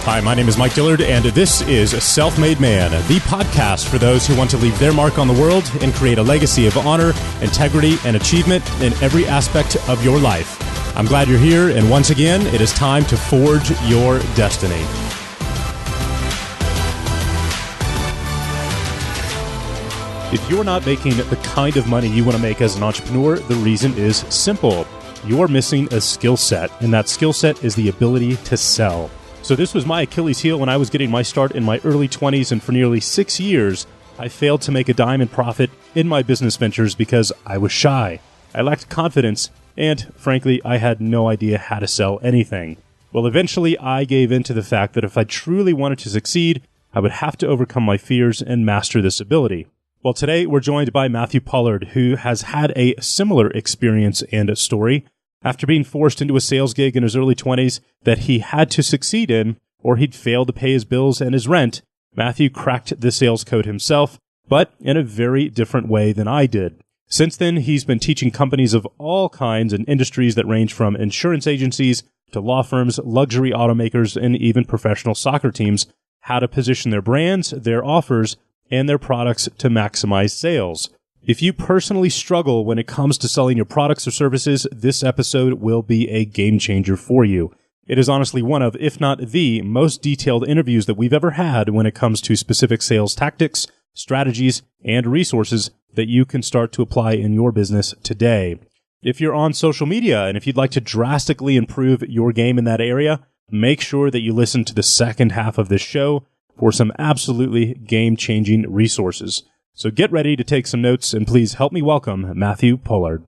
Hi, my name is Mike Dillard, and this is Self-Made Man, the podcast for those who want to leave their mark on the world and create a legacy of honor, integrity, and achievement in every aspect of your life. I'm glad you're here, and once again, it is time to forge your destiny. If you're not making the kind of money you want to make as an entrepreneur, the reason is simple. You're missing a skill set, and that skill set is the ability to sell. So this was my Achilles heel when I was getting my start in my early 20s, and for nearly 6 years, I failed to make a dime in profit in my business ventures because I was shy. I lacked confidence, and frankly, I had no idea how to sell anything. Well, eventually, I gave in to the fact that if I truly wanted to succeed, I would have to overcome my fears and master this ability. Well, today, we're joined by Matthew Pollard, who has had a similar experience and a story. After being forced into a sales gig in his early 20s that he had to succeed in, or he'd fail to pay his bills and his rent, Matthew cracked the sales code himself, but in a very different way than I did. Since then, he's been teaching companies of all kinds and industries that range from insurance agencies to law firms, luxury automakers, and even professional soccer teams how to position their brands, their offers, and their products to maximize sales. If you personally struggle when it comes to selling your products or services, this episode will be a game changer for you. It is honestly one of, if not the, most detailed interviews that we've ever had when it comes to specific sales tactics, strategies, and resources that you can start to apply in your business today. If you're on social media and if you'd like to drastically improve your game in that area, make sure that you listen to the second half of this show for some absolutely game-changing resources. So get ready to take some notes, and please help me welcome Matthew Pollard.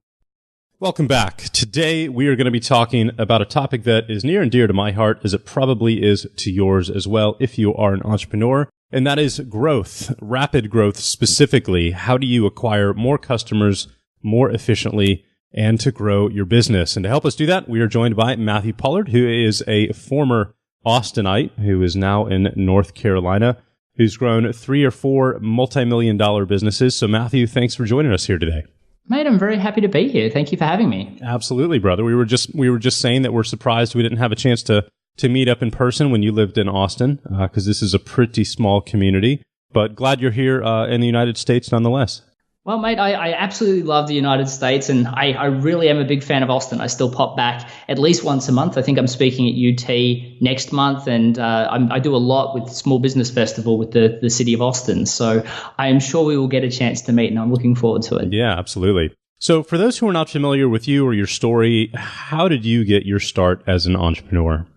Welcome back. Today, we are going to be talking about a topic that is near and dear to my heart, as it probably is to yours as well if you are an entrepreneur, and that is growth, rapid growth specifically. How do you acquire more customers more efficiently and to grow your business? And to help us do that, we are joined by Matthew Pollard, who is a former Austinite who is now in North Carolina, who's grown 3 or 4 multi-million-dollar businesses. So, Matthew, thanks for joining us here today. Mate, I'm very happy to be here. Thank you for having me. Absolutely, brother. We were just saying that we're surprised we didn't have a chance to meet up in person when you lived in Austin, because this is a pretty small community. But glad you're here in the United States nonetheless. Well, mate, I absolutely love the United States, and I really am a big fan of Austin. I still pop back at least once a month. I think I'm speaking at UT next month, and I do a lot with Small Business Festival with the city of Austin. So I am sure we will get a chance to meet, and I'm looking forward to it. Yeah, absolutely. So for those who are not familiar with you or your story, how did you get your start as an entrepreneur?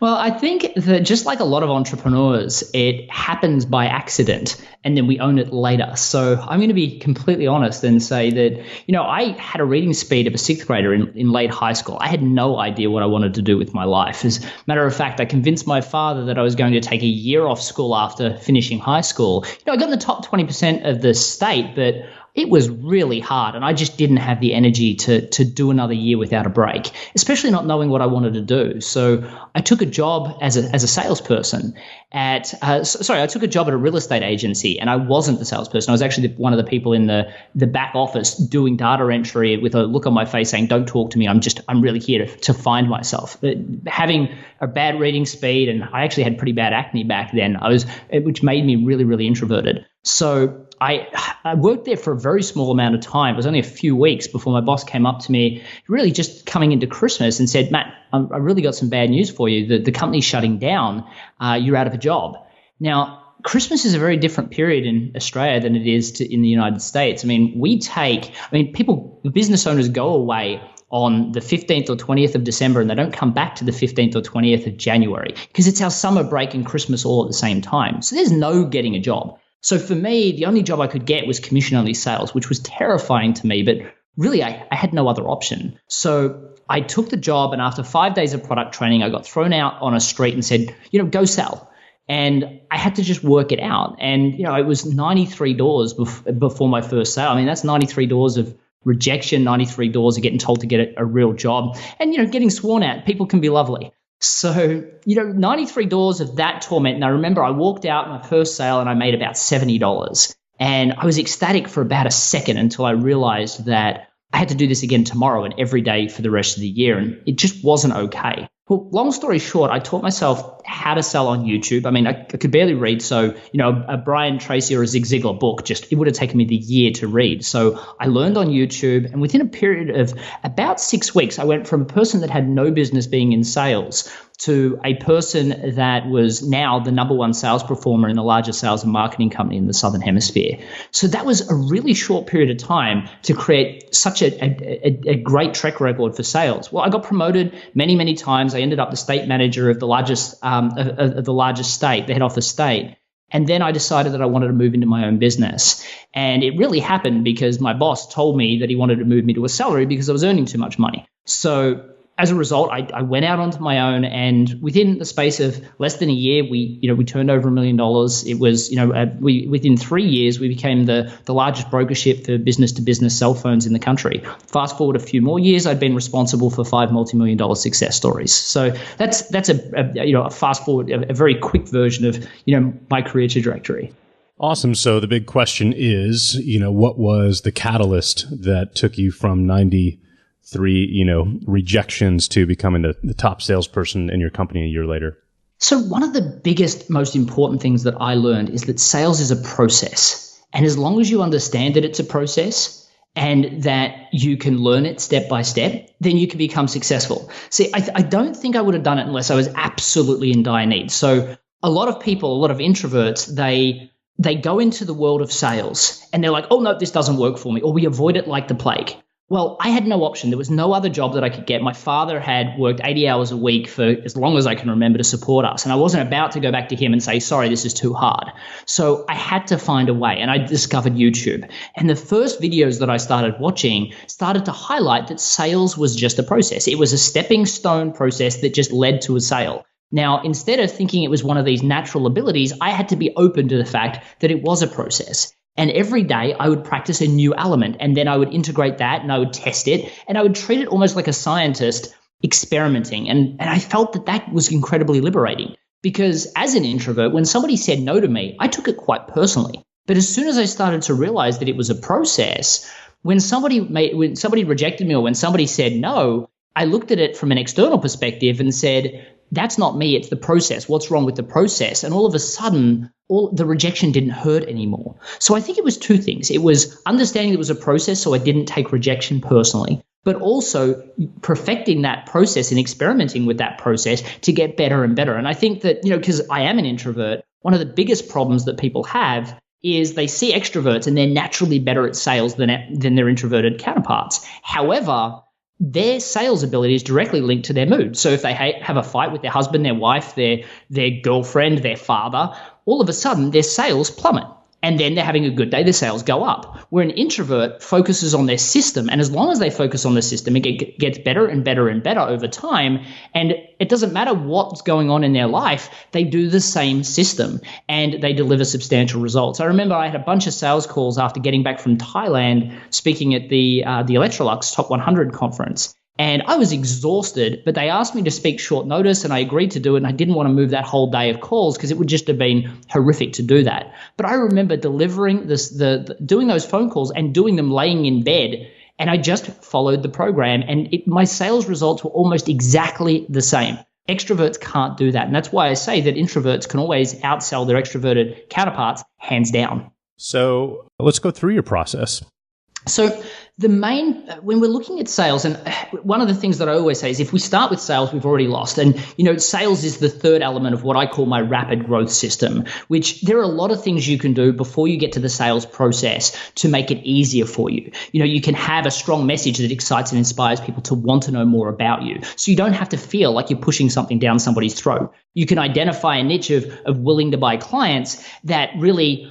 Well, I think that just like a lot of entrepreneurs, it happens by accident and then we own it later. So I'm going to be completely honest and say that, I had a reading speed of a 6th grader in late high school. I had no idea what I wanted to do with my life. As a matter of fact, I convinced my father that I was going to take a year off school after finishing high school. I got in the top 20% of the state, but it was really hard, and I just didn't have the energy to do another year without a break, especially not knowing what I wanted to do. So I took a job as a salesperson I took a job at a real estate agency, and I wasn't the salesperson. I was actually one of the people in the back office doing data entry with a look on my face saying, "Don't talk to me. I'm really here to find myself." But having a bad reading speed, and I actually had pretty bad acne back then, which made me really, really introverted. So I worked there for a very small amount of time. It was only a few weeks before my boss came up to me, really just coming into Christmas, and said, "Matt, I really got some bad news for you. The company's shutting down. You're out of a job." Now, Christmas is a very different period in Australia than it is in the United States. Business owners go away on the 15th or 20th of December, and they don't come back to the 15th or 20th of January because it's our summer break and Christmas all at the same time. So there's no getting a job. So for me, the only job I could get was commission-only sales, which was terrifying to me, but really I had no other option. So I took the job, and after 5 days of product training, I got thrown out on a street and said, go sell. And I had to just work it out. And, it was 93 doors before my first sale. That's 93 doors of rejection, 93 doors of getting told to get a real job. And, getting sworn at, people can be lovely. So, 93 doors of that torment. And I remember I walked out my first sale and I made about $70. And I was ecstatic for about a second until I realized that I had to do this again tomorrow and every day for the rest of the year. And it just wasn't okay. Well, long story short, I taught myself how to sell on YouTube. I mean, I could barely read. So, a Brian Tracy or a Zig Ziglar book, it would have taken me the year to read. So I learned on YouTube. And within a period of about 6 weeks, I went from a person that had no business being in sales to a person that was now the number one sales performer in the largest sales and marketing company in the Southern Hemisphere. So that was a really short period of time to create such a great track record for sales. Well, I got promoted many, many times. I ended up the state manager of the largest of the largest state, the head office state. And then I decided that I wanted to move into my own business. And it really happened because my boss told me that he wanted to move me to a salary because I was earning too much money. So as a result, I went out onto my own, and within the space of less than a year, we turned over $1 million. It was, within 3 years, we became the largest brokership for business-to-business cell phones in the country. Fast forward a few more years, I'd been responsible for 5 multi-million-dollar success stories. So that's a fast forward, a very quick version of my career trajectory. Awesome. So the big question is, what was the catalyst that took you from 93, rejections to becoming the top salesperson in your company a year later? So one of the biggest, most important things that I learned is that sales is a process. And as long as you understand that it's a process and that you can learn it step by step, then you can become successful. See, I don't think I would have done it unless I was absolutely in dire need. So a lot of people, a lot of introverts, they go into the world of sales and they're like, oh, no, this doesn't work for me, or we avoid it like the plague. Well, I had no option. There was no other job that I could get. My father had worked 80 hours a week for as long as I can remember to support us. And I wasn't about to go back to him and say, sorry, this is too hard. So I had to find a way. And I discovered YouTube. And the first videos that I started watching started to highlight that sales was just a process. It was a stepping stone process that just led to a sale. Now, instead of thinking it was one of these natural abilities, I had to be open to the fact that it was a process. And every day I would practice a new element, and then I would integrate that and I would test it, and I would treat it almost like a scientist experimenting. And I felt that was incredibly liberating, because as an introvert, when somebody said no to me, I took it quite personally. But as soon as I started to realize that it was a process, when somebody rejected me or when somebody said no, I looked at it from an external perspective and said, that's not me, it's the process. What's wrong with the process? And all of a sudden, the rejection didn't hurt anymore. So I think it was two things. It was understanding it was a process, so I didn't take rejection personally, but also perfecting that process and experimenting with that process to get better and better. And I think that, because I am an introvert, one of the biggest problems that people have is they see extroverts and they're naturally better at sales than their introverted counterparts. However, their sales ability is directly linked to their mood. So if they have a fight with their husband, their wife, their girlfriend, their father, all of a sudden their sales plummet. And then they're having a good day, their sales go up. Where an introvert focuses on their system, and as long as they focus on the system, it gets better and better and better over time. And it doesn't matter what's going on in their life, they do the same system and they deliver substantial results. I remember I had a bunch of sales calls after getting back from Thailand, speaking at the Electrolux Top 100 conference. And I was exhausted, but they asked me to speak short notice, and I agreed to do it. And I didn't want to move that whole day of calls because it would just have been horrific to do that. But I remember delivering doing those phone calls and doing them laying in bed. And I just followed the program, and my sales results were almost exactly the same. Extroverts can't do that. And that's why I say that introverts can always outsell their extroverted counterparts, hands down. So let's go through your process. So when we're looking at sales, and one of the things that I always say is if we start with sales, we've already lost. And, sales is the third element of what I call my rapid growth system, which there are a lot of things you can do before you get to the sales process to make it easier for you. You can have a strong message that excites and inspires people to want to know more about you. So you don't have to feel like you're pushing something down somebody's throat. You can identify a niche of willing to buy clients that really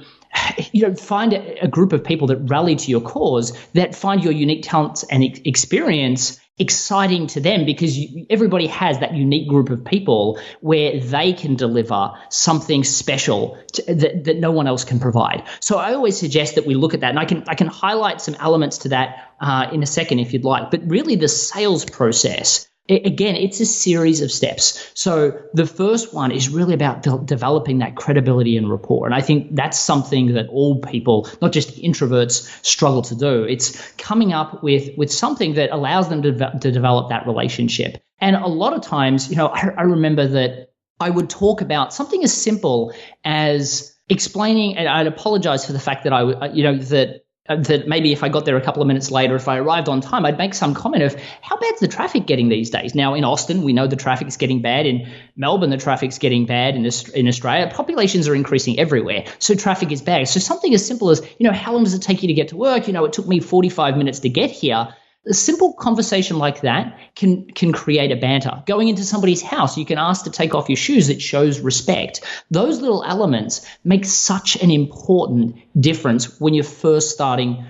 find a group of people that rally to your cause, that find your unique talents and experience exciting to them, because everybody has that unique group of people where they can deliver something special that no one else can provide. So I always suggest that we look at that, and I can highlight some elements to that in a second if you'd like. But really, the sales process Again, it's a series of steps. So the first one is really about developing that credibility and rapport. And I think that's something that all people, not just introverts, struggle to do. It's coming up with something that allows them to develop that relationship. And a lot of times, I remember that I would talk about something as simple as explaining, and I'd apologize for the fact that that maybe if I got there a couple of minutes later, if I arrived on time, I'd make some comment of how bad's the traffic getting these days? Now, in Austin, we know the traffic's getting bad. In Melbourne, the traffic's getting bad. In Australia, populations are increasing everywhere. So traffic is bad. So something as simple as, how long does it take you to get to work? It took me 45 minutes to get here. A simple conversation like that can create a banter. Going into somebody's house, you can ask to take off your shoes. It shows respect. Those little elements make such an important difference when you're first starting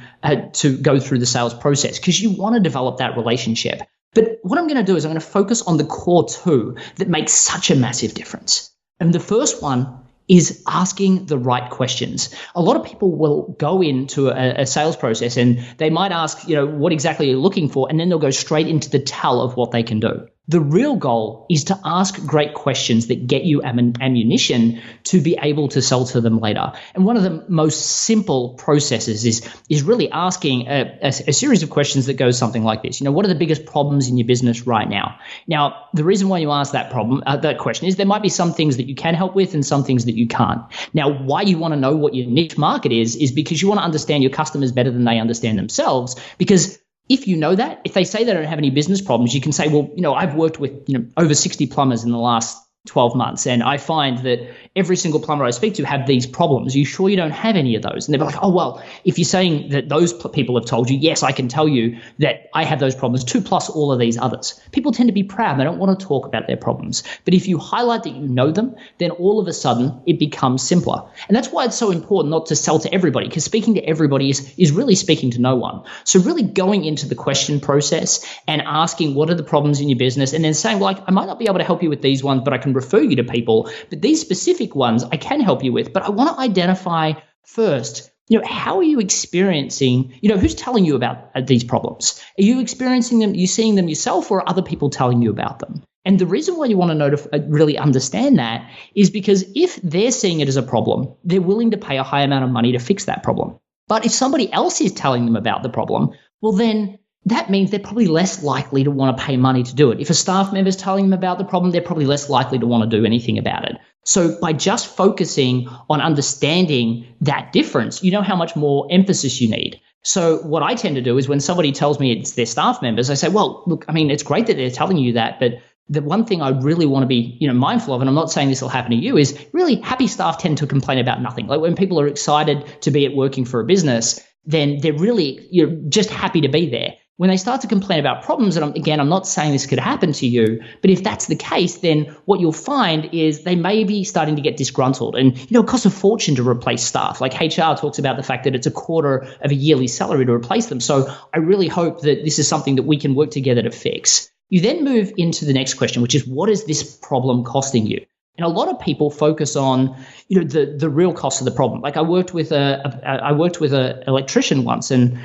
to go through the sales process, because you want to develop that relationship. But what I'm going to do is I'm going to focus on the core two that make such a massive difference. And the first one is asking the right questions. A lot of people will go into a sales process and they might ask, what exactly you're looking for, and then they'll go straight into the tell of what they can do. The real goal is to ask great questions that get you ammunition to be able to sell to them later. And one of the most simple processes is really asking a series of questions that goes something like this. What are the biggest problems in your business right now? Now, the reason why you ask that question is there might be some things that you can help with and some things that you can't. Now, why you want to know what your niche market is because you want to understand your customers better than they understand themselves. Because if you know that, if they say they don't have any business problems, you can say, well, I've worked with, over 60 plumbers in the last 12 months. And I find that every single plumber I speak to have these problems. Are you sure you don't have any of those? And they're like, oh, well, if you're saying that those people have told you, yes, I can tell you that I have those problems too, plus all of these others. People tend to be proud. They don't want to talk about their problems. But if you highlight that you know them, then all of a sudden it becomes simpler. And that's why it's so important not to sell to everybody, because speaking to everybody is really speaking to no one. So really going into the question process and asking what are the problems in your business, and then saying, well, I might not be able to help you with these ones, but I can refer you to people. But these specific ones I can help you with. But I want to identify first, how are you experiencing, who's telling you about these problems? Are you experiencing them, you seeing them yourself, or are other people telling you about them? And the reason why you want to know to really understand that is because if they're seeing it as a problem, they're willing to pay a high amount of money to fix that problem. But if somebody else is telling them about the problem, well, then that means they're probably less likely to want to pay money to do it. If a staff member is telling them about the problem, they're probably less likely to want to do anything about it. So by just focusing on understanding that difference, you know how much more emphasis you need. So what I tend to do is when somebody tells me it's their staff members, I say, well, look, it's great that they're telling you that, but the one thing I really want to be, mindful of, and I'm not saying this will happen to you, is really happy staff tend to complain about nothing. Like when people are excited to be at working for a business, then they're really, just happy to be there. When they start to complain about problems, and I'm not saying this could happen to you, but if that's the case, then what you'll find is they may be starting to get disgruntled. And, it costs a fortune to replace staff. Like HR talks about the fact that it's a quarter of a yearly salary to replace them. So I really hope that this is something that we can work together to fix. You then move into the next question, which is, what is this problem costing you? And a lot of people focus on, the real cost of the problem. Like I worked with an electrician once, and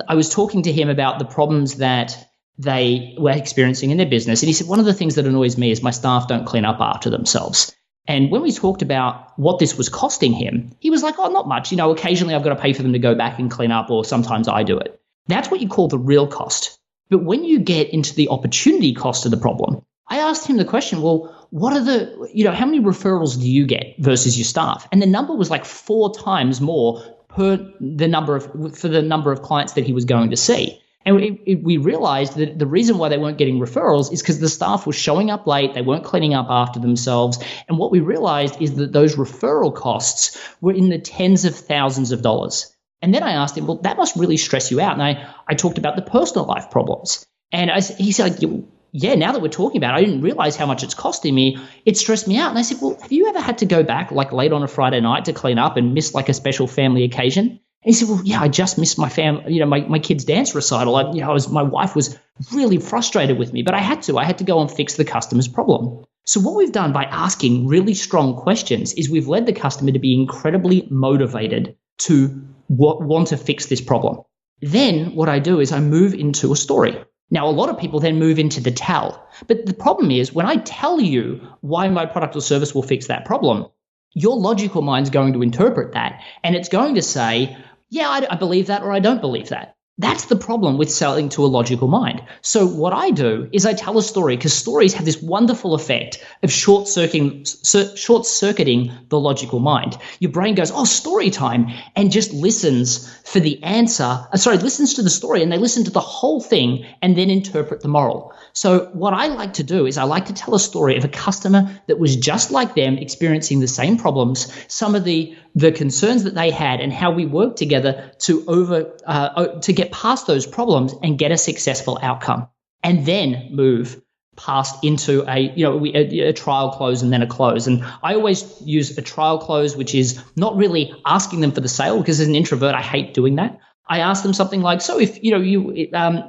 I was talking to him about the problems that they were experiencing in their business. And he said, one of the things that annoys me is my staff don't clean up after themselves. And when we talked about what this was costing him, he was like, oh, not much. Occasionally I've got to pay for them to go back and clean up, or sometimes I do it. That's what you call the real cost. But when you get into the opportunity cost of the problem, I asked him the question, well, what are how many referrals do you get versus your staff? And the number was like 4 times more for the number of clients that he was going to see. And we realized that the reason why they weren't getting referrals is because the staff was showing up late, they weren't cleaning up after themselves. And what we realized is that those referral costs were in the tens of thousands of dollars. And then I asked him, well, that must really stress you out. And I talked about the personal life problems. And he said, yeah, now that we're talking about it, I didn't realize how much it's costing me. It stressed me out. And I said, well, have you ever had to go back like late on a Friday night to clean up and miss like a special family occasion? And he said, well, yeah, I just missed my my kid's dance recital. My wife was really frustrated with me, but I had to go and fix the customer's problem. So what we've done by asking really strong questions is we've led the customer to be incredibly motivated to want to fix this problem. Then what I do is I move into a story. Now, a lot of people then move into the tell. But the problem is when I tell you why my product or service will fix that problem, your logical mind's going to interpret that. And it's going to say, yeah, I believe that, or I don't believe that. That's the problem with selling to a logical mind. So what I do is I tell a story, because stories have this wonderful effect of short-circuiting the logical mind. Your brain goes, oh, story time, and just listens for the answer. Listens to the story, and they listen to the whole thing and then interpret the moral. So what I like to do is I like to tell a story of a customer that was just like them, experiencing the same problems, some of the concerns that they had, and how we worked together to get past those problems and get a successful outcome, and then move past into a trial close and then a close. And I always use a trial close, which is not really asking them for the sale, because as an introvert, I hate doing that. I ask them something like, so if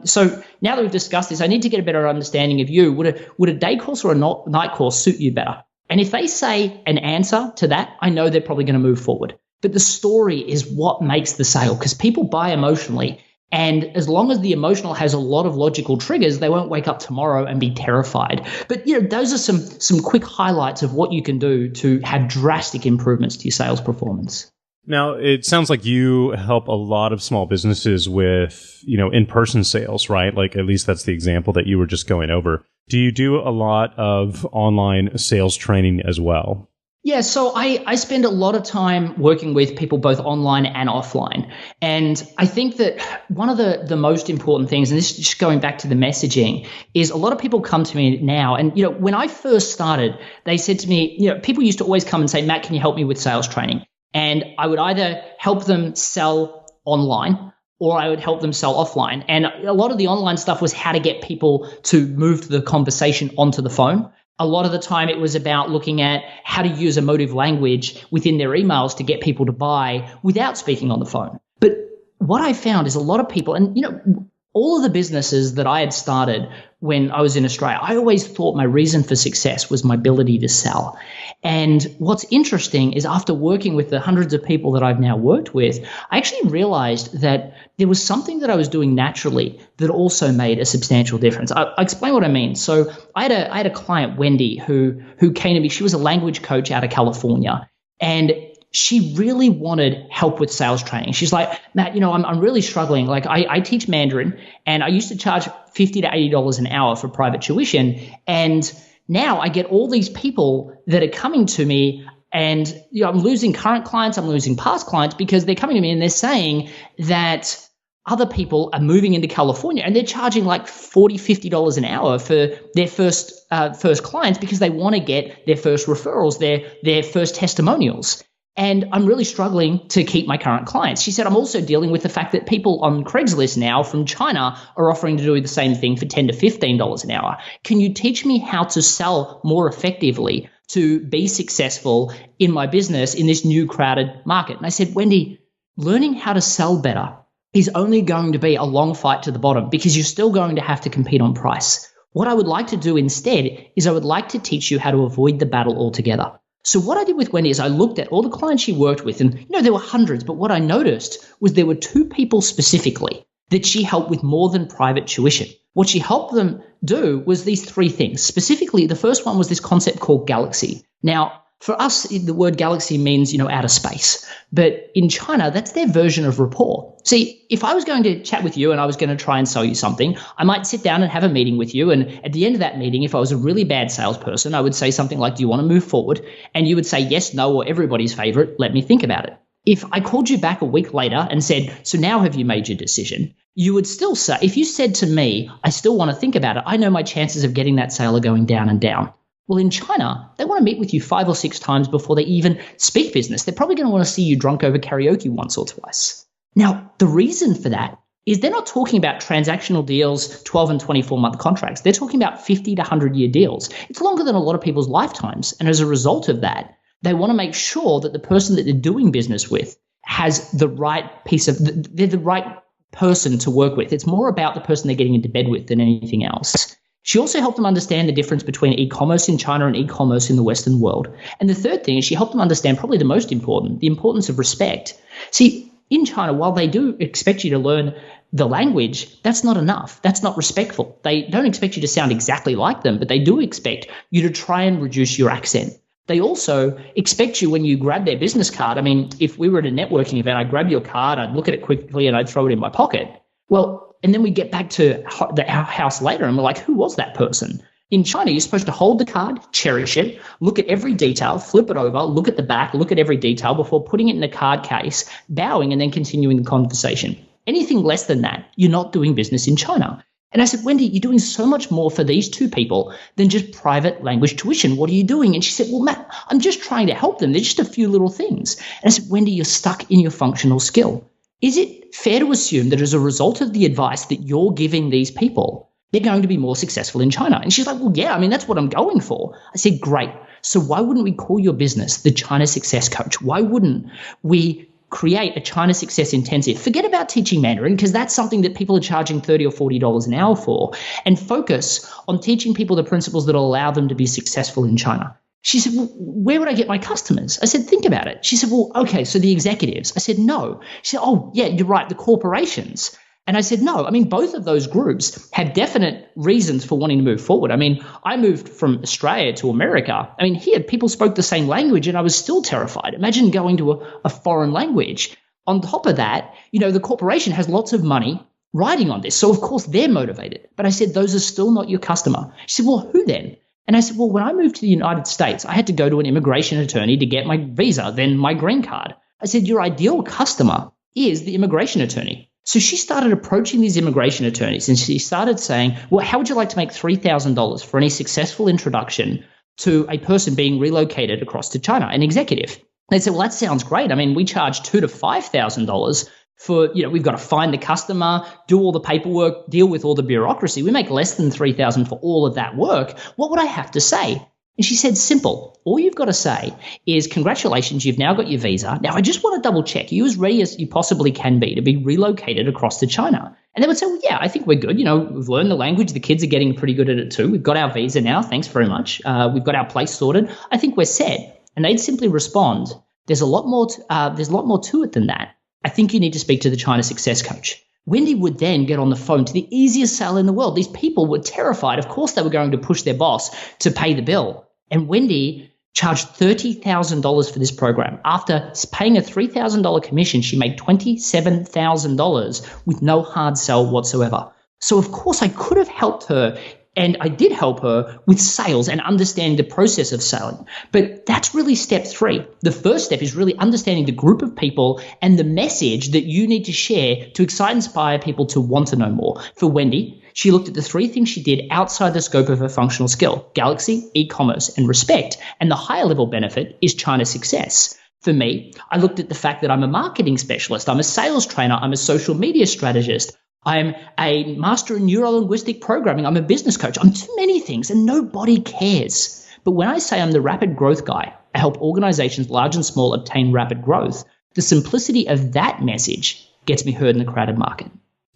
so now that we've discussed this, I need to get a better understanding of you. Would a day course or a night course suit you better? And if they say an answer to that, I know they're probably going to move forward. But the story is what makes the sale, because people buy emotionally. And as long as the emotional has a lot of logical triggers, they won't wake up tomorrow and be terrified. But those are some quick highlights of what you can do to have drastic improvements to your sales performance. Now, it sounds like you help a lot of small businesses with, in-person sales, right? Like, at least that's the example that you were just going over. Do you do a lot of online sales training as well? Yeah, so I spend a lot of time working with people both online and offline. And I think that one of the most important things, and this is just going back to the messaging, is a lot of people come to me now. And, when I first started, they said to me, people used to always come and say, Matt, can you help me with sales training? And I would either help them sell online or I would help them sell offline. And a lot of the online stuff was how to get people to move the conversation onto the phone. A lot of the time it was about looking at how to use emotive language within their emails to get people to buy without speaking on the phone. But what I found is a lot of people, and all of the businesses that I had started when I was in Australia, I always thought my reason for success was my ability to sell. And what's interesting is after working with the hundreds of people that I've now worked with, I actually realized that there was something that I was doing naturally that also made a substantial difference. I'll explain what I mean. So I had a client, Wendy, who came to me. She was a language coach out of California, and she really wanted help with sales training. She's like, Matt, I'm really struggling. Like I teach Mandarin, and I used to charge $50 to $80 an hour for private tuition. And now I get all these people that are coming to me, and I'm losing current clients, I'm losing past clients, because they're coming to me and they're saying that other people are moving into California and they're charging like $40, $50 an hour for their first clients, because they want to get their first referrals, their first testimonials. And I'm really struggling to keep my current clients. She said, I'm also dealing with the fact that people on Craigslist now from China are offering to do the same thing for $10 to $15 an hour. Can you teach me how to sell more effectively to be successful in my business in this new crowded market? And I said, Wendy, learning how to sell better is only going to be a long fight to the bottom, because you're still going to have to compete on price. What I would like to do instead is I would like to teach you how to avoid the battle altogether. So what I did with Wendy is I looked at all the clients she worked with, and there were hundreds, but what I noticed was there were two people specifically that she helped with more than private tuition. What she helped them do was these three things. Specifically, the first one was this concept called galaxy. Now, for us, the word galaxy means, outer space. But in China, that's their version of rapport. See, if I was going to chat with you and I was going to try and sell you something, I might sit down and have a meeting with you. And at the end of that meeting, if I was a really bad salesperson, I would say something like, do you want to move forward? And you would say yes, no, or everybody's favorite, let me think about it. If I called you back a week later and said, so now have you made your decision? You would still say, if you said to me, I still want to think about it, I know my chances of getting that sale are going down and down. Well, in China, they want to meet with you 5 or 6 times before they even speak business. They're probably going to want to see you drunk over karaoke once or twice. Now, the reason for that is they're not talking about transactional deals, 12 and 24-month contracts. They're talking about 50 to 100-year deals. It's longer than a lot of people's lifetimes. And as a result of that, they want to make sure that the person that they're doing business with has the right they're the right person to work with. It's more about the person they're getting into bed with than anything else. She also helped them understand the difference between e-commerce in China and e-commerce in the Western world. And the third thing is she helped them understand, probably the most important, the importance of respect. See, in China, while they do expect you to learn the language, that's not enough. That's not respectful. They don't expect you to sound exactly like them, but they do expect you to try and reduce your accent. They also expect you when you grab their business card. I mean, if we were at a networking event, I'd grab your card, I'd look at it quickly, and I'd throw it in my pocket. Well, and then we get back to our house later, and we're like, who was that person? In China, you're supposed to hold the card, cherish it, look at every detail, flip it over, look at the back, look at every detail before putting it in the card case, bowing, and then continuing the conversation. Anything less than that, you're not doing business in China. And I said, Wendy, you're doing so much more for these two people than just private language tuition. What are you doing? And she said, well, Matt, I'm just trying to help them. They're just a few little things. And I said, Wendy, you're stuck in your functional skill. Is it fair to assume that as a result of the advice that you're giving these people, they're going to be more successful in China? And she's like, well, yeah, I mean, that's what I'm going for. I said, great. So why wouldn't we call your business the China Success Coach? Why wouldn't we create a China Success Intensive? Forget about teaching Mandarin, because that's something that people are charging $30 or $40 an hour for, and focus on teaching people the principles that will allow them to be successful in China. She said, well, where would I get my customers? I said, think about it. She said, well, okay, so the executives. I said, no. She said, oh, yeah, you're right, the corporations. And I said, no, I mean, both of those groups have definite reasons for wanting to move forward. I mean, I moved from Australia to America. I mean, here people spoke the same language and I was still terrified. Imagine going to a foreign language. On top of that, the corporation has lots of money riding on this. So, of course, they're motivated. But I said, those are still not your customer. She said, well, who then? And I said, well, when I moved to the United States, I had to go to an immigration attorney to get my visa, then my green card. I said, your ideal customer is the immigration attorney. So she started approaching these immigration attorneys and she started saying, well, how would you like to make $3,000 for any successful introduction to a person being relocated across to China, an executive? They said, well, that sounds great. I mean, we charge $2,000 to $5,000 for, we've got to find the customer, do all the paperwork, deal with all the bureaucracy. We make less than $3,000 for all of that work. What would I have to say? And she said, simple. All you've got to say is, congratulations, you've now got your visa. Now, I just want to double check. Are you as ready as you possibly can be to be relocated across to China? And they would say, well, yeah, I think we're good. We've learned the language. The kids are getting pretty good at it too. We've got our visa now. Thanks very much. We've got our place sorted. I think we're set. And they'd simply respond, there's a lot more to it than that. I think you need to speak to the China Success Coach. Wendy would then get on the phone to the easiest sale in the world. These people were terrified. Of course, they were going to push their boss to pay the bill. And Wendy charged $30,000 for this program. After paying a $3,000 commission, she made $27,000 with no hard sell whatsoever. So, of course, I could have helped her, and I did help her with sales and understanding the process of selling. But that's really step 3. The first step is really understanding the group of people and the message that you need to share to excite and inspire people to want to know more. For Wendy, she looked at the 3 things she did outside the scope of her functional skill: Galaxy, e-commerce, and respect. And the higher level benefit is China Success. For me, I looked at the fact that I'm a marketing specialist, I'm a sales trainer, I'm a social media strategist, I'm a master in neuro-linguistic programming, I'm a business coach. I'm too many things and nobody cares. But when I say I'm the rapid growth guy, I help organizations large and small obtain rapid growth, the simplicity of that message gets me heard in the crowded market.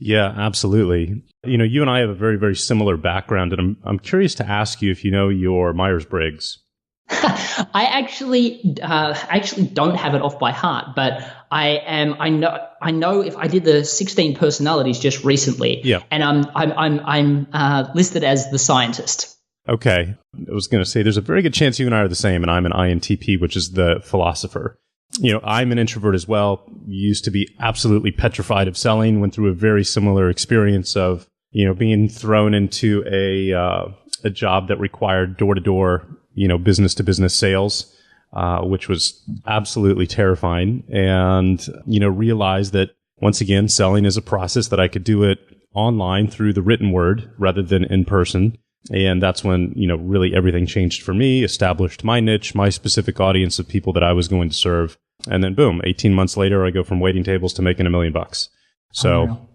Yeah, absolutely. You and I have a very, very similar background, and I'm curious to ask you if you know your Myers-Briggs. I actually don't have it off by heart, but I know if I did the 16 personalities just recently, yeah, and I'm listed as the scientist. Okay, I was going to say there's a very good chance you and I are the same, and I'm an INTP, which is the philosopher. I'm an introvert as well. Used to be absolutely petrified of selling. Went through a very similar experience of being thrown into a job that required door-to-door, business-to-business sales, which was absolutely terrifying. And, realized that, once again, selling is a process that I could do it online through the written word rather than in person. And that's when, really everything changed for me, established my niche, my specific audience of people that I was going to serve. And then boom, 18 months later, I go from waiting tables to making $1 million. So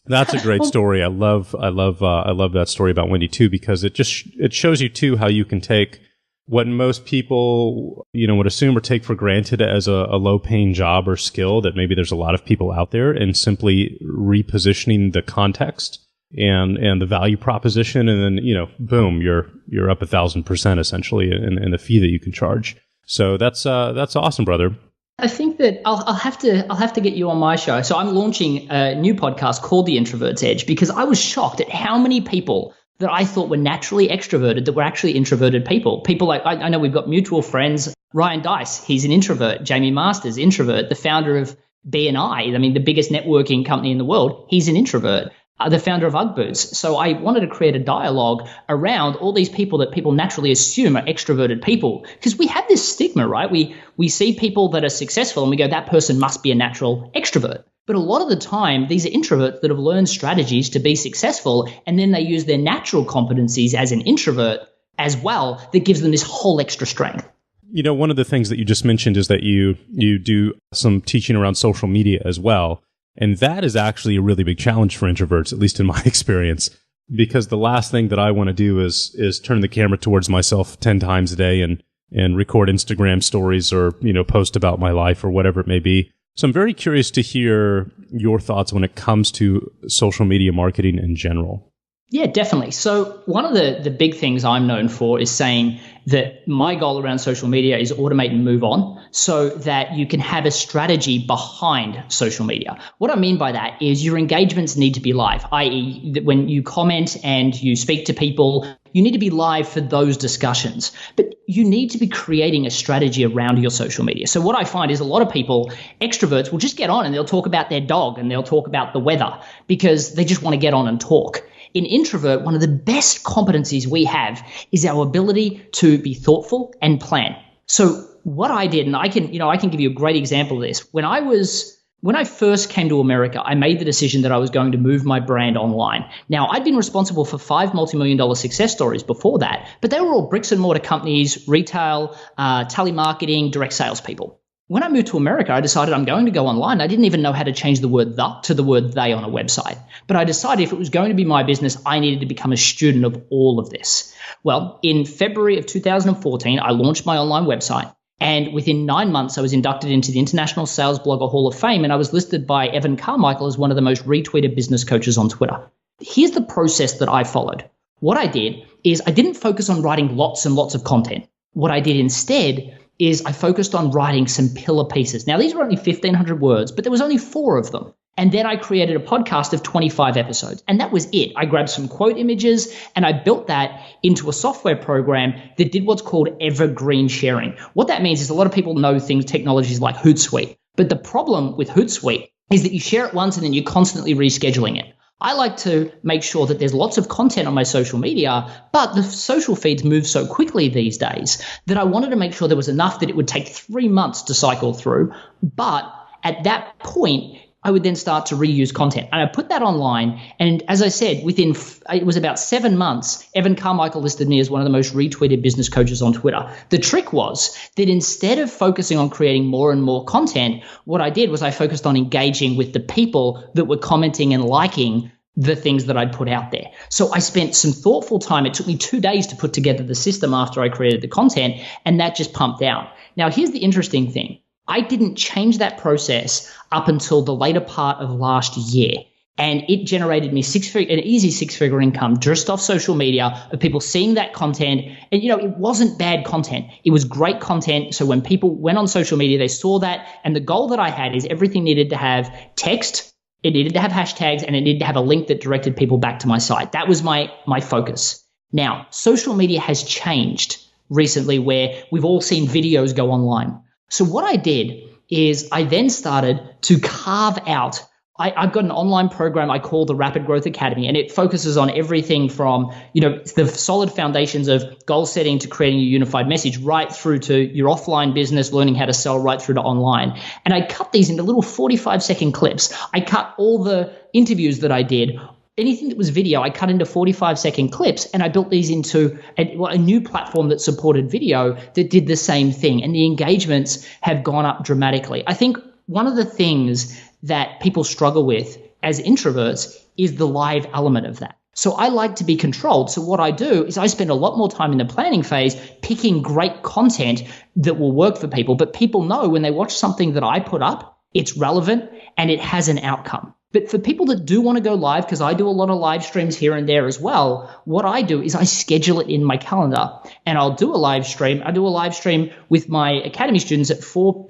that's a great story. I love that story about Wendy too, because it shows you too how you can take what most people, would assume or take for granted as a low-paying job or skill that maybe there's a lot of people out there, and simply repositioning the context and the value proposition, and then boom, you're up 1,000% essentially in the fee that you can charge. So that's awesome, brother. I think that I'll have to get you on my show. So I'm launching a new podcast called The Introvert's Edge because I was shocked at how many people that I thought were naturally extroverted that were actually introverted people. People like, I know we've got mutual friends, Ryan Dice, he's an introvert. Jamie Masters, introvert. The founder of BNI, I mean, the biggest networking company in the world, he's an introvert. The founder of Ugg Boots. So I wanted to create a dialogue around all these people that people naturally assume are extroverted people, because we have this stigma, right? We see people that are successful and we go, that person must be a natural extrovert. But a lot of the time, these are introverts that have learned strategies to be successful, and then they use their natural competencies as an introvert as well that gives them this whole extra strength. You know, one of the things that you just mentioned is that you do some teaching around social media as well. And that is actually a really big challenge for introverts, at least in my experience, because the last thing that I want to do is turn the camera towards myself 10 times a day and record Instagram stories or, you know, post about my life or whatever it may be. So I'm very curious to hear your thoughts when it comes to social media marketing in general. Yeah, definitely. So one of the big things I'm known for is saying that my goal around social media is automate and move on so that you can have a strategy behind social media. What I mean by that is your engagements need to be live, i.e. that when you comment and you speak to people, you need to be live for those discussions. But you need to be creating a strategy around your social media. So what I find is a lot of people, extroverts, will just get on and they'll talk about their dog and they'll talk about the weather because they just want to get on and talk. In introvert, one of the best competencies we have is our ability to be thoughtful and plan. So what I did, and I can give you a great example of this. When I first came to America, I made the decision that I was going to move my brand online. Now, I'd been responsible for 5 multi-million-dollar success stories before that, but they were all bricks and mortar companies, retail, telemarketing, direct salespeople. When I moved to America, I decided I'm going to go online. I didn't even know how to change the word the to the word they on a website. But I decided if it was going to be my business, I needed to become a student of all of this. Well, in February of 2014, I launched my online website. And within 9 months, I was inducted into the International Sales Blogger Hall of Fame, and I was listed by Evan Carmichael as one of the most retweeted business coaches on Twitter. Here's the process that I followed. What I did is I didn't focus on writing lots and lots of content. What I did instead is I focused on writing some pillar pieces. Now, these were only 1,500 words, but there was only 4 of them. And then I created a podcast of 25 episodes. And that was it. I grabbed some quote images and I built that into a software program that did what's called evergreen sharing. What that means is a lot of people know technologies like Hootsuite. But the problem with Hootsuite is that you share it once and then you're constantly rescheduling it. I like to make sure that there's lots of content on my social media, but the social feeds move so quickly these days that I wanted to make sure there was enough that it would take 3 months to cycle through. But at that point, I would then start to reuse content. And I put that online. And as I said, it was about 7 months, Evan Carmichael listed me as one of the most retweeted business coaches on Twitter. The trick was that instead of focusing on creating more and more content, what I did was I focused on engaging with the people that were commenting and liking the things that I'd put out there. So I spent some thoughtful time. It took me 2 days to put together the system after I created the content, and that just pumped out. Now, here's the interesting thing. I didn't change that process up until the later part of last year. And it generated me an easy 6-figure income just off social media of people seeing that content. And, it wasn't bad content. It was great content. So when people went on social media, they saw that. And the goal that I had is everything needed to have text, it needed to have hashtags, and it needed to have a link that directed people back to my site. That was my focus. Now, social media has changed recently where we've all seen videos go online. So what I did is I then started to carve out, I've got an online program I call the Rapid Growth Academy, and it focuses on everything from, the solid foundations of goal setting to creating a unified message right through to your offline business, learning how to sell right through to online. And I cut these into little 45-second clips. I cut all the interviews that I did. Anything that was video, I cut into 45-second clips, and I built these into a new platform that supported video that did the same thing. And the engagements have gone up dramatically. I think one of the things that people struggle with as introverts is the live element of that. So I like to be controlled. So what I do is I spend a lot more time in the planning phase picking great content that will work for people. But people know when they watch something that I put up, it's relevant and it has an outcome. But for people that do want to go live, because I do a lot of live streams here and there as well, what I do is I schedule it in my calendar, and I'll do a live stream. I do a live stream with my academy students at 4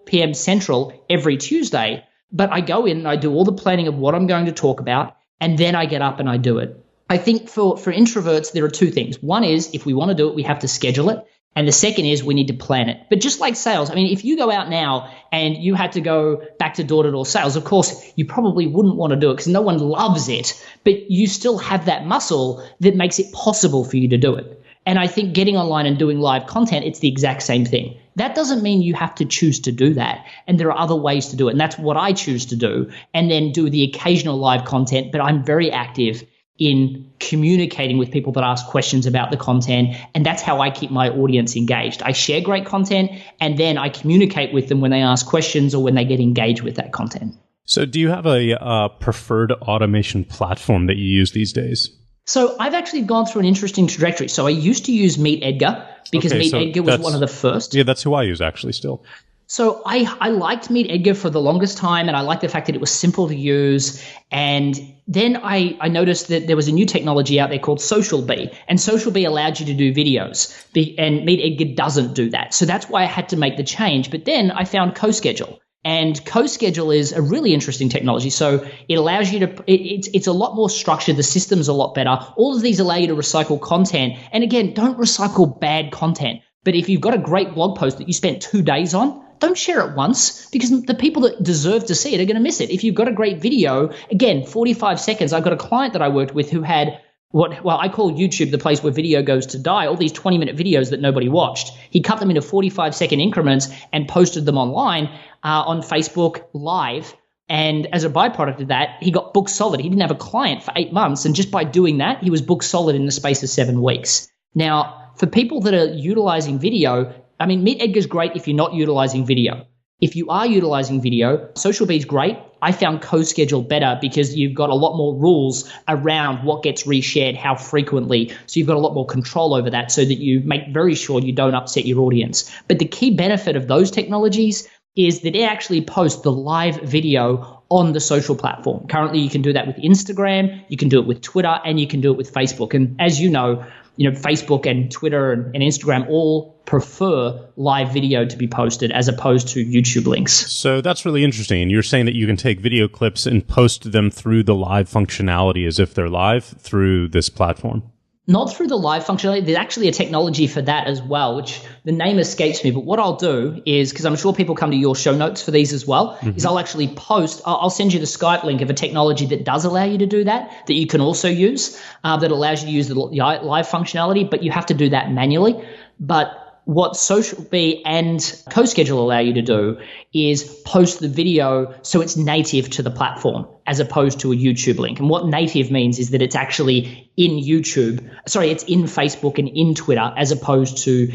p.m. Central every Tuesday. But I go in and I do all the planning of what I'm going to talk about, and then I get up and I do it. I think for introverts, there are two things. One is if we want to do it, we have to schedule it. And the second is we need to plan it. But just like sales, I mean, if you go out now and you had to go back to door-to-door sales, of course, you probably wouldn't want to do it because no one loves it. But you still have that muscle that makes it possible for you to do it. And I think getting online and doing live content, it's the exact same thing. That doesn't mean you have to choose to do that. And there are other ways to do it. And that's what I choose to do. And then do the occasional live content. But I'm very active in communicating with people that ask questions about the content. And that's how I keep my audience engaged. I share great content, and then I communicate with them when they ask questions or when they get engaged with that content. So do you have a preferred automation platform that you use these days? So I've actually gone through an interesting trajectory. So I used to use MeetEdgar because MeetEdgar was one of the first. Yeah, that's who I use actually still. So I liked MeetEdgar for the longest time, and I liked the fact that it was simple to use. And then I noticed that there was a new technology out there called SocialBee, and SocialBee allowed you to do videos, and MeetEdgar doesn't do that. So that's why I had to make the change. But then I found CoSchedule. And CoSchedule is a really interesting technology. So it allows you to, it's a lot more structured. The system's a lot better. All of these allow you to recycle content. And again, don't recycle bad content. But if you've got a great blog post that you spent 2 days on, don't share it once, because the people that deserve to see it are going to miss it. If you've got a great video, again, 45 seconds. I've got a client that I worked with who had I call YouTube the place where video goes to die, all these 20-minute videos that nobody watched. He cut them into 45-second increments and posted them online on Facebook Live. And as a byproduct of that, he got booked solid. He didn't have a client for 8 months. And just by doing that, he was booked solid in the space of 7 weeks. Now, for people that are utilizing video, I mean, MeetEdgar is great if you're not utilizing video. If you are utilizing video, SocialBee is great. I found CoSchedule better because you've got a lot more rules around what gets reshared, how frequently. So you've got a lot more control over that so that you make very sure you don't upset your audience. But the key benefit of those technologies is that it actually posts the live video on the social platform. Currently, you can do that with Instagram, you can do it with Twitter, and you can do it with Facebook. And as you know, Facebook and Twitter and Instagram all prefer live video to be posted as opposed to YouTube links. So that's really interesting. You're saying that you can take video clips and post them through the live functionality as if they're live through this platform. Not through the live functionality. There's actually a technology for that as well, which the name escapes me. But what I'll do is, because I'm sure people come to your show notes for these as well, is I'll actually post, I'll send you the Skype link of a technology that does allow you to do that you can also use, that allows you to use the live functionality, but you have to do that manually. But what SocialBee and CoSchedule allow you to do is post the video so it's native to the platform as opposed to a YouTube link. And what native means is that it's actually in it's in Facebook and in Twitter as opposed to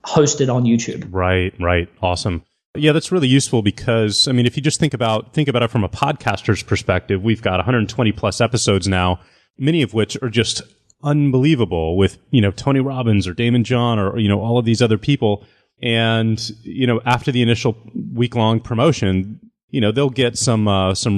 hosted on YouTube. Right. Awesome. Yeah, that's really useful because, I mean, if you just think about it from a podcaster's perspective, we've got 120 plus episodes now, many of which are just unbelievable with, Tony Robbins or Damon John or, all of these other people. And, after the initial week-long promotion, they'll get some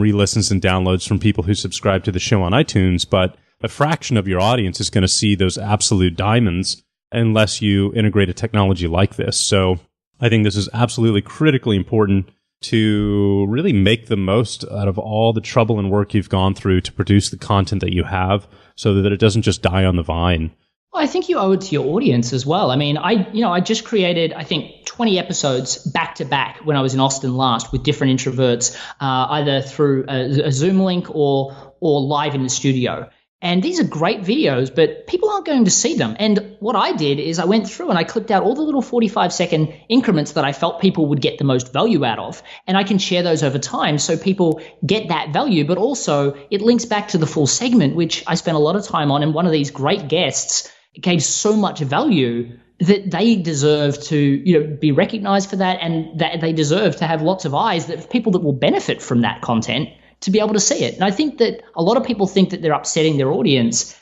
re-listens and downloads from people who subscribe to the show on iTunes, but a fraction of your audience is going to see those absolute diamonds unless you integrate a technology like this. So I think this is absolutely critically important to really make the most out of all the trouble and work you've gone through to produce the content that you have so that it doesn't just die on the vine. Well, I think you owe it to your audience as well. I mean, I just created, I think, 20 episodes back to back when I was in Austin last with different introverts, either through a Zoom link or live in the studio. And these are great videos, but people aren't going to see them. And what I did is I went through and I clipped out all the little 45-second increments that I felt people would get the most value out of. And I can share those over time so people get that value, but also it links back to the full segment, which I spent a lot of time on. And one of these great guests gave so much value that they deserve to, be recognized for that, and that they deserve to have lots of eyes, that people that will benefit from that content to be able to see it. And I think that a lot of people think that they're upsetting their audience.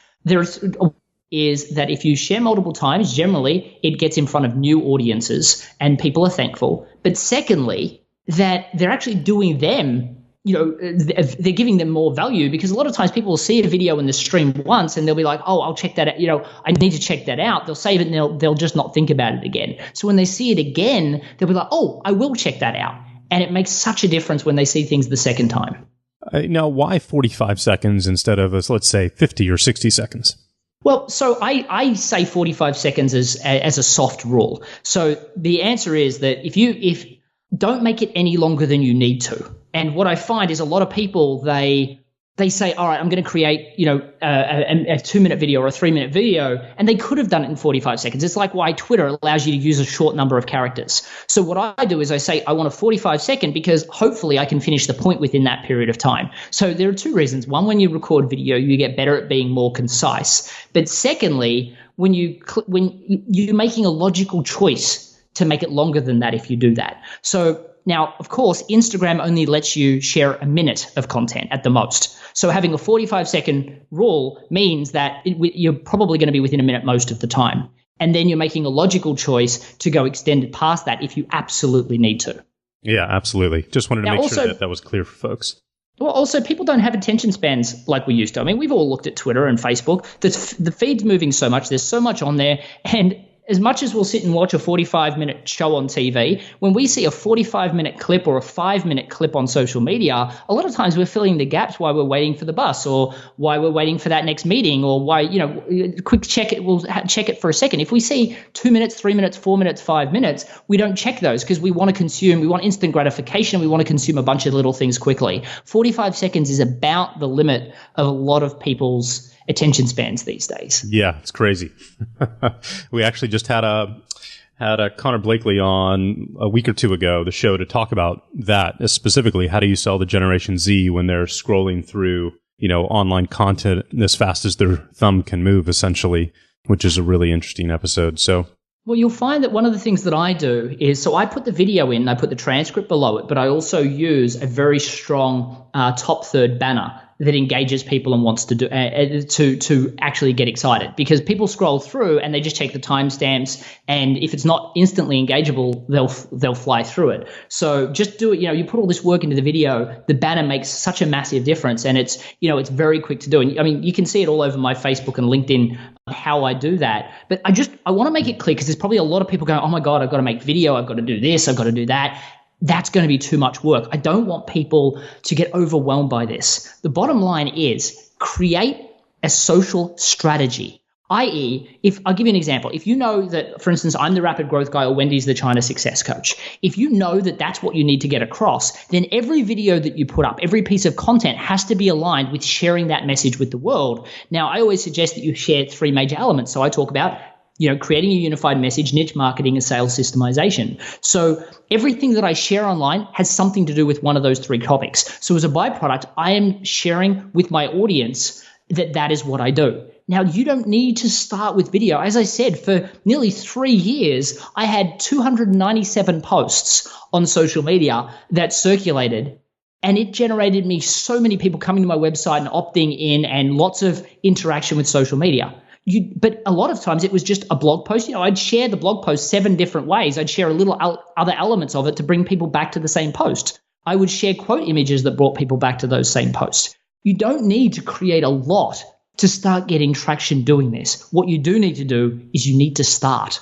Is that if you share multiple times, generally it gets in front of new audiences and people are thankful. But secondly, that they're actually doing them they're giving them more value, because a lot of times people will see a video in the stream once and they'll be like, oh, I'll check that out. I need to check that out. They'll save it and they'll just not think about it again. So when they see it again, they'll be like, oh, I will check that out. And it makes such a difference when they see things the second time. Now, why 45 seconds instead of, let's say, 50 or 60 seconds? Well, so I say 45 seconds as a soft rule. So the answer is that if don't make it any longer than you need to. And what I find is a lot of people, they say, all right, I'm going to create, a 2-minute video or a 3-minute video, and they could have done it in 45 seconds. It's like why Twitter allows you to use a short number of characters. So what I do is I say I want a 45-second because hopefully I can finish the point within that period of time. So there are 2 reasons. One, when you record video, you get better at being more concise. But secondly, when you're making a logical choice to make it longer than that if you do that. So now, of course, Instagram only lets you share a minute of content at the most. So having a 45-second rule means that you're probably going to be within a minute most of the time. And then you're making a logical choice to go extended past that if you absolutely need to. Yeah, absolutely. Just wanted to make sure that was clear for folks. Well, also, people don't have attention spans like we used to. I mean, we've all looked at Twitter and Facebook. The feed's moving so much. There's so much on there. And as much as we'll sit and watch a 45-minute show on TV, when we see a 45-minute clip or a 5-minute clip on social media, a lot of times we're filling the gaps while we're waiting for the bus or why we're waiting for that next meeting or why, quick check it, we'll check it for a second. If we see 2 minutes, 3 minutes, 4 minutes, 5 minutes, we don't check those because we want instant gratification. We want to consume a bunch of little things quickly. 45 seconds is about the limit of a lot of people's attention spans these days. Yeah, it's crazy. We actually just had a Connor Blakely on a week or 2 ago, the show, to talk about that specifically. How do you sell the Generation Z when they're scrolling through, online content as fast as their thumb can move, essentially, which is a really interesting episode. So, well, you'll find that one of the things that I do is, so I put the video in, I put the transcript below it, but I also use a very strong top third banner that engages people and wants to do to actually get excited, because people scroll through and they just check the timestamps, and if it's not instantly engageable, they'll fly through it. So just do it. You put all this work into the video. The banner makes such a massive difference, and it's very quick to do. And I mean, you can see it all over my Facebook and LinkedIn how I do that. But I want to make it clear, because there's probably a lot of people going, oh my God, I've got to make video, I've got to do this, I've got to do that. That's going to be too much work. I don't want people to get overwhelmed by this. The bottom line is create a social strategy, i.e., if I'll give you an example. If you know that, for instance, I'm the rapid growth guy or Wendy's the China success coach, if you know that that's what you need to get across, then every video that you put up, every piece of content has to be aligned with sharing that message with the world. Now, I always suggest that you share 3 major elements. So I talk about creating a unified message, niche marketing, and sales systemization. So everything that I share online has something to do with one of those 3 topics. So as a byproduct, I am sharing with my audience that is what I do. Now, you don't need to start with video. As I said, for nearly 3 years, I had 297 posts on social media that circulated, and it generated me so many people coming to my website and opting in, and lots of interaction with social media. But a lot of times it was just a blog post. I'd share the blog post 7 different ways. I'd share a little other elements of it to bring people back to the same post. I would share quote images that brought people back to those same posts. You don't need to create a lot to start getting traction doing this. What you do need to do is you need to start.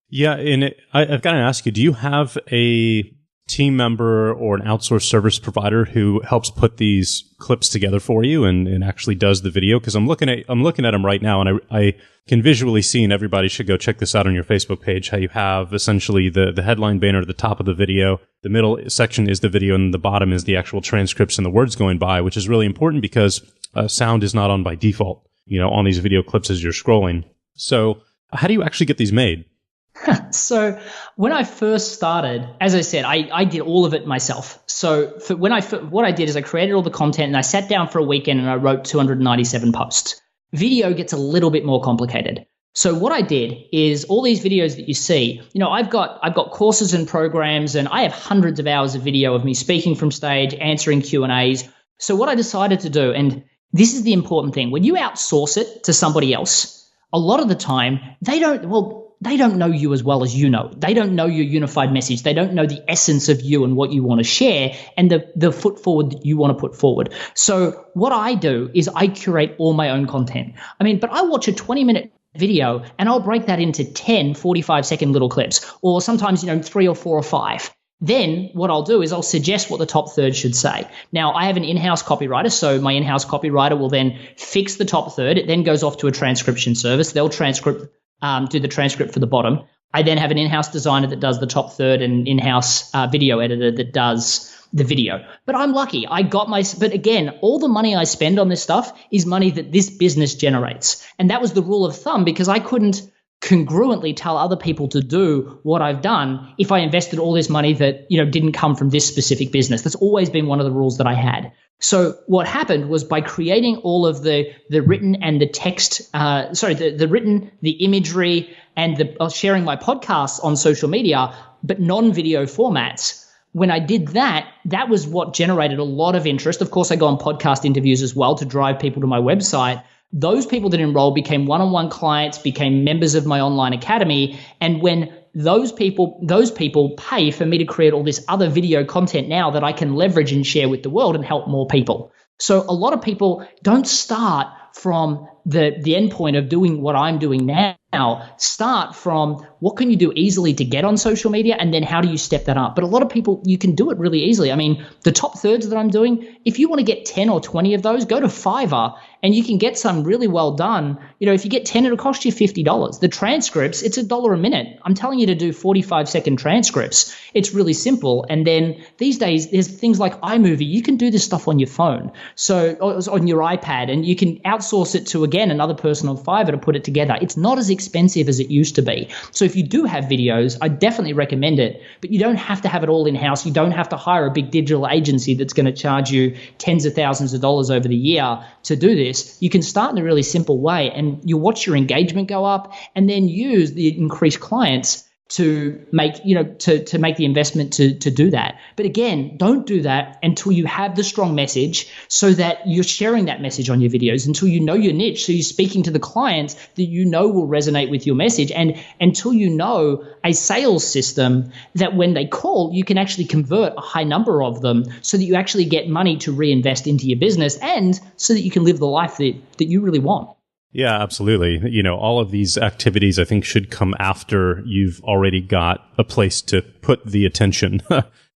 Yeah, and I've got to ask you, do you have a team member or an outsourced service provider who helps put these clips together for you and actually does the video? Because I'm looking at them right now, and I can visually see, and everybody should go check this out on your Facebook page, how you have essentially the headline banner at the top of the video, the middle section is the video, and the bottom is the actual transcripts and the words going by, which is really important because sound is not on by default, on these video clips as you're scrolling. So how do you actually get these made? So when I first started, as I said, I did all of it myself. So what I did is I created all the content and I sat down for a weekend and I wrote 297 posts. Video gets a little bit more complicated. So what I did is all these videos that you see, I've got courses and programs, and I have hundreds of hours of video of me speaking from stage, answering Q&As. So what I decided to do, and this is the important thing, when you outsource it to somebody else, a lot of the time they don't know you as well as you know. They don't know your unified message. They don't know the essence of you and what you want to share and the foot forward that you want to put forward. So what I do is I curate all my own content. But I watch a 20-minute video and I'll break that into 10 45-second little clips, or sometimes 3 or 4 or 5. Then what I'll do is I'll suggest what the top third should say. Now, I have an in-house copywriter, so my in-house copywriter will then fix the top third. It then goes off to a transcription service. They'll do the transcript for the bottom. I then have an in-house designer that does the top third and in-house video editor that does the video. But I'm lucky. But again, all the money I spend on this stuff is money that this business generates. And that was the rule of thumb, because I couldn't congruently tell other people to do what I've done if I invested all this money that, didn't come from this specific business. That's always been one of the rules that I had. So what happened was, by creating all of the written and the text, the written, the imagery, and the sharing my podcasts on social media, but non-video formats, when I did that, that was what generated a lot of interest. Of course, I go on podcast interviews as well to drive people to my website. Those people that enrolled became one-on-one clients, became members of my online academy. And when those people pay for me to create all this other video content now that I can leverage and share with the world and help more people. So a lot of people don't start from the end point of doing what I'm doing now. Start from what can you do easily to get on social media, and then how do you step that up? But a lot of people, you can do it really easily. The top thirds that I'm doing, if you want to get 10 or 20 of those, go to Fiverr and you can get some really well done. If you get 10, it'll cost you $50. The transcripts, it's $1 a minute. I'm telling you to do 45-second transcripts. It's really simple. And then these days, there's things like iMovie. You can do this stuff on your phone, so on your iPad, and you can outsource it to, again, another person on Fiverr to put it together. It's not as expensive as it used to be. So if you do have videos, I definitely recommend it, but you don't have to have it all in-house. You don't have to hire a big digital agency that's going to charge you tens of thousands of dollars over the year to do this. You can start in a really simple way, and you watch your engagement go up, and then use the increased clients to make, to make the investment to do that. But again, don't do that until you have the strong message, so that you're sharing that message on your videos, until you know your niche. So you're speaking to the clients that will resonate with your message, and until you know a sales system that when they call, you can actually convert a high number of them, so that you actually get money to reinvest into your business, and so that you can live the life that you really want. Yeah, absolutely. All of these activities, I think, should come after you've already got a place to put the attention.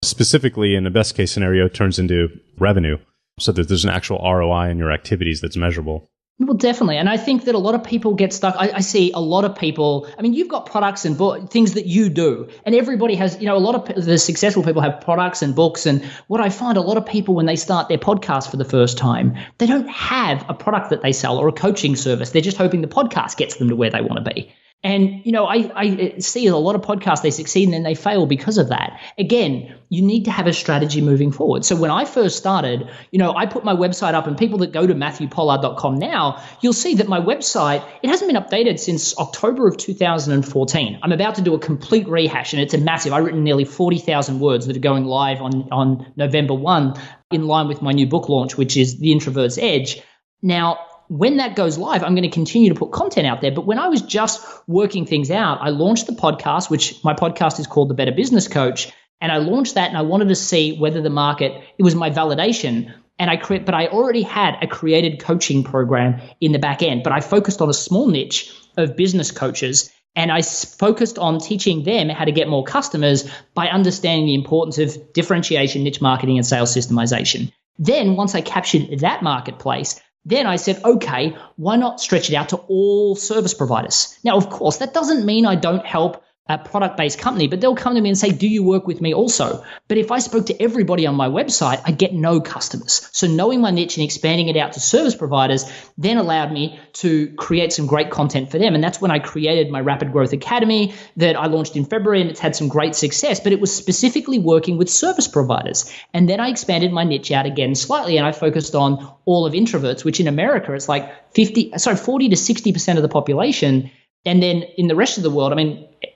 Specifically, in the best case scenario, it turns into revenue, so that there's an actual ROI in your activities that's measurable. Well, definitely. And I think that a lot of people get stuck. I see a lot of people, you've got products and things that you do, and everybody has, a lot of the successful people have products and books. And what I find, a lot of people, when they start their podcast for the first time, they don't have a product that they sell or a coaching service. They're just hoping the podcast gets them to where they want to be. And, I see a lot of podcasts, they succeed and then they fail because of that. Again, you need to have a strategy moving forward. So when I first started, I put my website up, and people that go to MatthewPollard.com now, you'll see that my website, it hasn't been updated since October of 2014. I'm about to do a complete rehash, and it's a massive. I've written nearly 40,000 words that are going live on November 1, in line with my new book launch, which is The Introvert's Edge. Now, when that goes live, I'm going to continue to put content out there. But when I was just working things out, I launched the podcast, which my podcast is called The Better Business Coach. And I launched that, and I wanted to see whether the market, it was my validation. But I already had a created coaching program in the back end, but I focused on a small niche of business coaches. And I focused on teaching them how to get more customers by understanding the importance of differentiation, niche marketing, and sales systemization. Then once I captured that marketplace, then I said, okay, why not stretch it out to all service providers? Now, of course, that doesn't mean I don't help a product-based company, but they'll come to me and say, do you work with me also? But if I spoke to everybody on my website, I get no customers. So knowing my niche and expanding it out to service providers then allowed me to create some great content for them. And that's when I created my Rapid Growth Academy that I launched in February, and it's had some great success, but it was specifically working with service providers. And then I expanded my niche out again slightly, and I focused on all of introverts, which in America, it's like 40 to 60% of the population. And then in the rest of the world,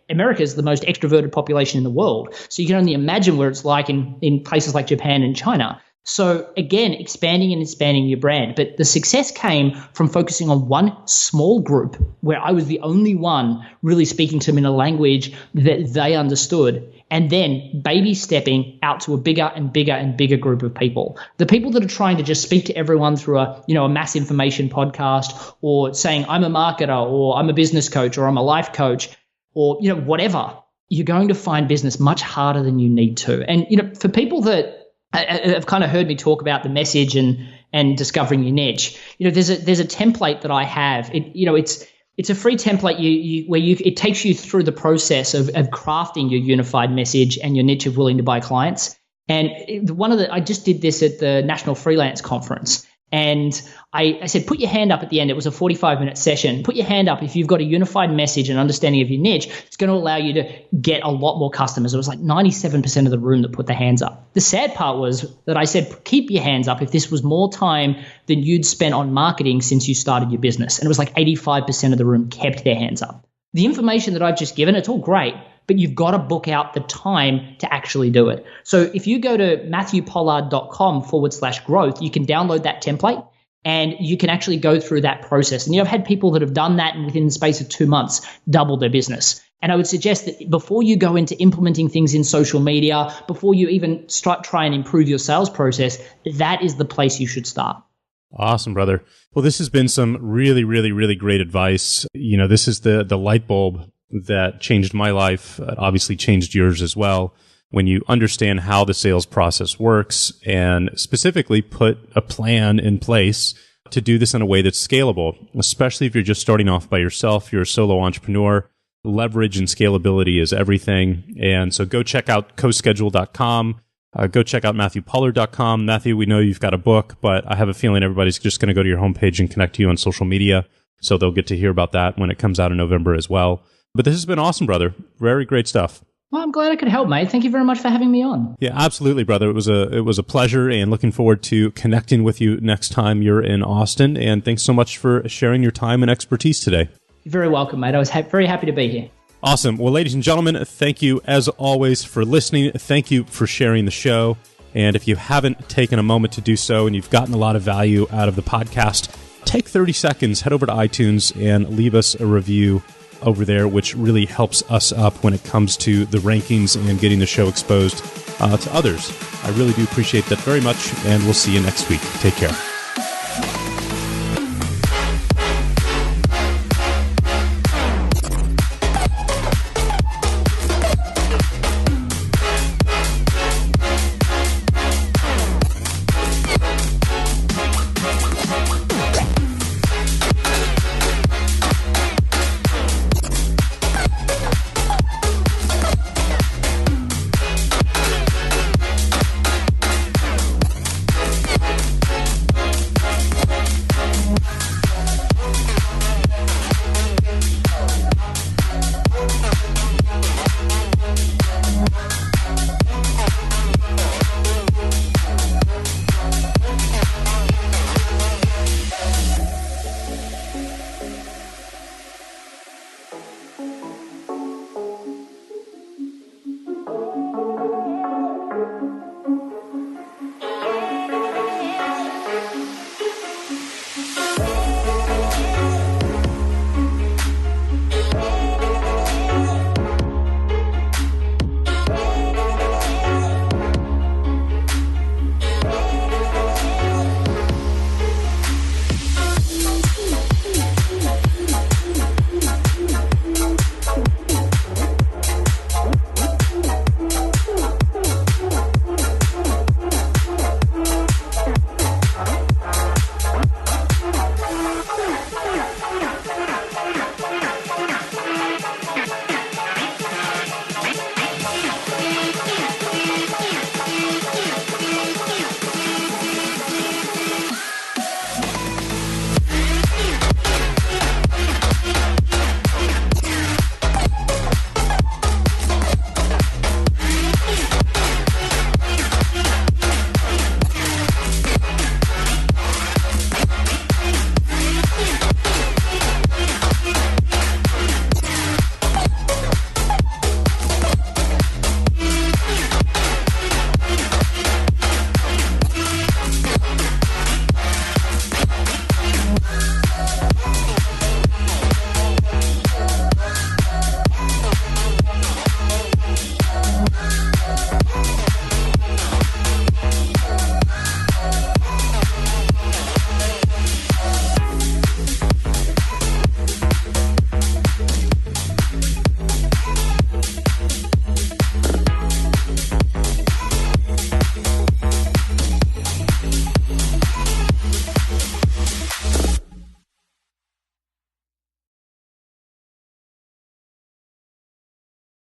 America is the most extroverted population in the world. So you can only imagine where it's like in places like Japan and China. So again, expanding and expanding your brand. But the success came from focusing on one small group where I was the only one really speaking to them in a language that they understood. And then baby stepping out to a bigger and bigger and bigger group of people. The people that are trying to just speak to everyone through a mass information podcast, or saying I'm a marketer, or I'm a business coach, or I'm a life coach, or whatever, you're going to find business much harder than you need to. And for people that have kind of heard me talk about the message and discovering your niche, there's a template that I have. It's a free template it takes you through the process of crafting your unified message and your niche of willing to buy clients. And I just did this at the National Freelance Conference. And I said, put your hand up at the end. It was a 45-minute session. Put your hand up if you've got a unified message and understanding of your niche. It's going to allow you to get a lot more customers. It was like 97% of the room that put their hands up. The sad part was that I said, keep your hands up if this was more time than you'd spent on marketing since you started your business. And it was like 85% of the room kept their hands up. The information that I've just given, it's all great, but you've got to book out the time to actually do it. So if you go to matthewpollard.com/growth, you can download that template and you can actually go through that process. And I've had people that have done that and within the space of 2 months, double their business. And I would suggest that before you go into implementing things in social media, before you even try and improve your sales process, that is the place you should start. Awesome, brother. Well, this has been some really, really, really great advice. This is the light bulb that changed my life, obviously changed yours as well. When you understand how the sales process works and specifically put a plan in place to do this in a way that's scalable, especially if you're just starting off by yourself, you're a solo entrepreneur, leverage and scalability is everything. And so go check out coschedule.com. Go check out MatthewPollard.com. Matthew, we know you've got a book, but I have a feeling everybody's just going to go to your homepage and connect to you on social media. So they'll get to hear about that when it comes out in November as well. But this has been awesome, brother. Very great stuff. Well, I'm glad I could help, mate. Thank you very much for having me on. Yeah, absolutely, brother. It was a pleasure, and looking forward to connecting with you next time you're in Austin. And thanks so much for sharing your time and expertise today. You're very welcome, mate. I was very happy to be here. Awesome. Well, ladies and gentlemen, thank you as always for listening. Thank you for sharing the show. And if you haven't taken a moment to do so and you've gotten a lot of value out of the podcast, take 30 seconds, head over to iTunes and leave us a review over there, which really helps us up when it comes to the rankings and getting the show exposed to others. I really do appreciate that very much, and we'll see you next week. Take care.